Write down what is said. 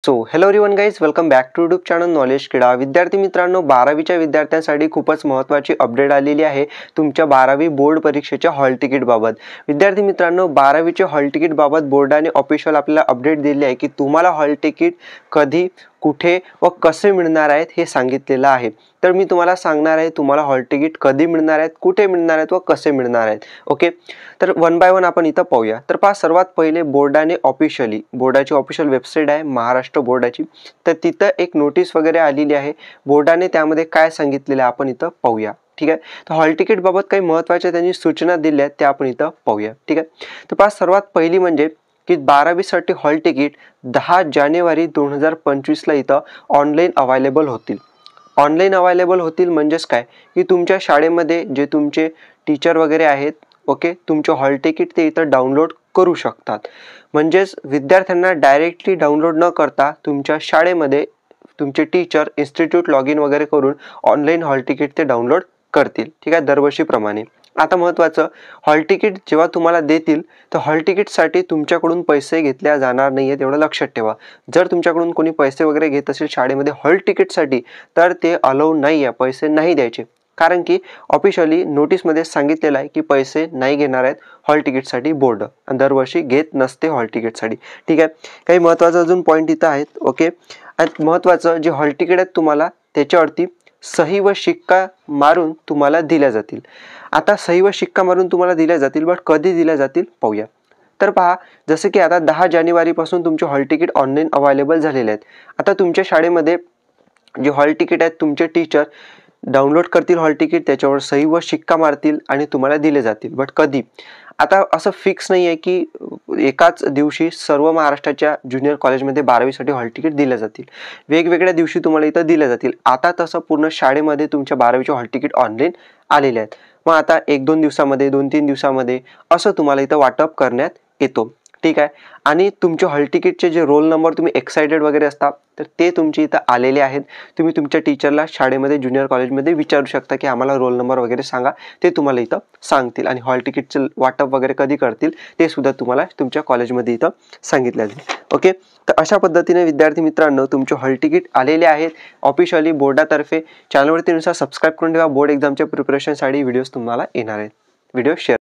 So hello everyone guys, welcome back to YouTube channel knowledge Krida. विद्यार्थी मित्रांनो, 12वीच्या विद्यार्थ्यांसाठी खूपच महत्त्वाची अपडेट आलेली आहे तुमच्या 12वी बोर्ड परीक्षेच्या हॉल तिकीट बाबत. विद्यार्थी मित्रांनो, 12वीच्या हॉल तिकीट बाबत बोर्डाने ऑफिशियल आपल्याला अपडेट दिली आहे की तुम्हाला हॉल तिकीट कधी, कुठे व कसे मिळणार आहेत हे सांगितलेलं आहे. तर मी तुम्हाला सांगणार आहे तुम्हाला हॉल तिकीट कधी मिळणार आहेत, कुठे मिळणार आहेत व कसे मिळणार आहेत. ओके, तर वन बाय वन आपण इथं पाहूया. तर पहा, सर्वात पहिले बोर्डाने ऑफिशियली, बोर्डाची ऑफिशियल वेबसाईट आहे महाराष्ट्र बोर्डाची, तर तिथं एक नोटीस वगैरे आलेली आहे. बोर्डाने त्यामध्ये काय सांगितलेलं आहे आपण इथं पाहूया. ठीक आहे, तर हॉल तिकीट बाबत काही महत्त्वाच्या त्यांनी सूचना दिल्या आहेत त्या आपण इथं पाहूया. ठीक आहे, तर पहा, सर्वात पहिली म्हणजे की 12वीसाठी हॉल तिकीट 10 जानेवारी 2025 ला इथं ऑनलाईन अवेलेबल होतील. ऑनलाईन अवेलेबल होतील म्हणजेच काय की तुमच्या शाळेमध्ये जे तुमचे टीचर वगैरे आहेत, ओके, तुमचे हॉल तिकीट ते इथं डाउनलोड करू शकतात. म्हणजेच विद्यार्थ्यांना डायरेक्टली डाउनलोड न करता तुमच्या शाळेमध्ये तुमचे टीचर इन्स्टिट्यूट लॉग इन वगैरे करून ऑनलाईन हॉल तिकीट ते डाउनलोड करतील. ठीक आहे, दरवर्षीप्रमाणे. आता महत्त्वाचं, हॉल तिकीट जेव्हा तुम्हाला देतील तर हॉल तिकीटसाठी तुमच्याकडून पैसे घेतल्या जाणार नाही आहेत, एवढं लक्षात ठेवा. जर तुमच्याकडून कोणी पैसे वगैरे घेत असेल शाळेमध्ये हॉल तिकीटसाठी तर ते अलाउ नाही आहे, पैसे नाही द्यायचे. कारण की ऑफिशियली नोटीसमध्ये सांगितलेलं आहे की पैसे नाही घेणार आहेत हॉल तिकीटसाठी बोर्ड, दरवर्षी घेत नसते हॉल तिकीटसाठी. ठीक आहे, काही महत्त्वाचं अजून पॉईंट इथं आहेत. ओके, आणि महत्त्वाचं, जे हॉल तिकीट आहेत तुम्हाला त्याच्यावरती सही व शिक्का मारून तुम्हाला दिल्या जातील. आता सही व शिक्का मारून तुम्हाला दिल्या जातील, बट कधी दिल्या जातील पाहूया. तर पहा, जसे की आता 10 जानेवारीपासून तुमचे हॉल तिकीट ऑनलाईन अवेलेबल झालेले आहेत. आता तुमच्या शाळेमध्ये जे हॉल तिकीट आहेत तुमचे टीचर डाउनलोड करतील हॉल तिकीट, त्याच्यावर सही व शिक्का मारतील आणि तुम्हाला दिले जातील. बट कधी, आता असं फिक्स नाही आहे की एकाच दिवशी सर्व महाराष्ट्राच्या ज्युनियर कॉलेजमध्ये 12वीसाठी हॉल तिकीट दिले जातील. वेगवेगळ्या दिवशी तुम्हाला इथं दिले जातील. आता तसं पूर्ण शाळेमध्ये तुमच्या 12वीचे हॉल तिकीट ऑनलाईन आलेले आहेत. मग आता 1-2 दिवसामध्ये, 2-3 दिवसामध्ये असं तुम्हाला इथं वाटप करण्यात येतो. ठीक आहे, आणि तुमचे हॉल तिकीटचे जे रोल नंबर तुम्ही एक्साइटेड वगैरे असतात तर ते तुमचे इथं आलेले आहेत. तुम्ही तुमच्या टीचरला शाळेमध्ये ज्युनियर कॉलेजमध्ये विचारू शकता की आम्हाला रोल नंबर वगैरे सांगा, ते तुम्हाला इथं सांगतील. आणि हॉल तिकीटचं वाटप वगैरे कधी करतील ते सुद्धा तुम्हाला तुमच्या कॉलेजमध्ये इथं सांगितलं जाईल. ओके, तर अशा पद्धतीने विद्यार्थी मित्रांनो तुमचे हॉल तिकीट आलेले आहेत ऑफिशियली बोर्डातर्फे. चॅनलवरती नुसार सबस्क्राईब करून ठेवा. बोर्ड एक्झामच्या प्रिपरेशनसाठी व्हिडिओज तुम्हाला येणार आहेत. Video share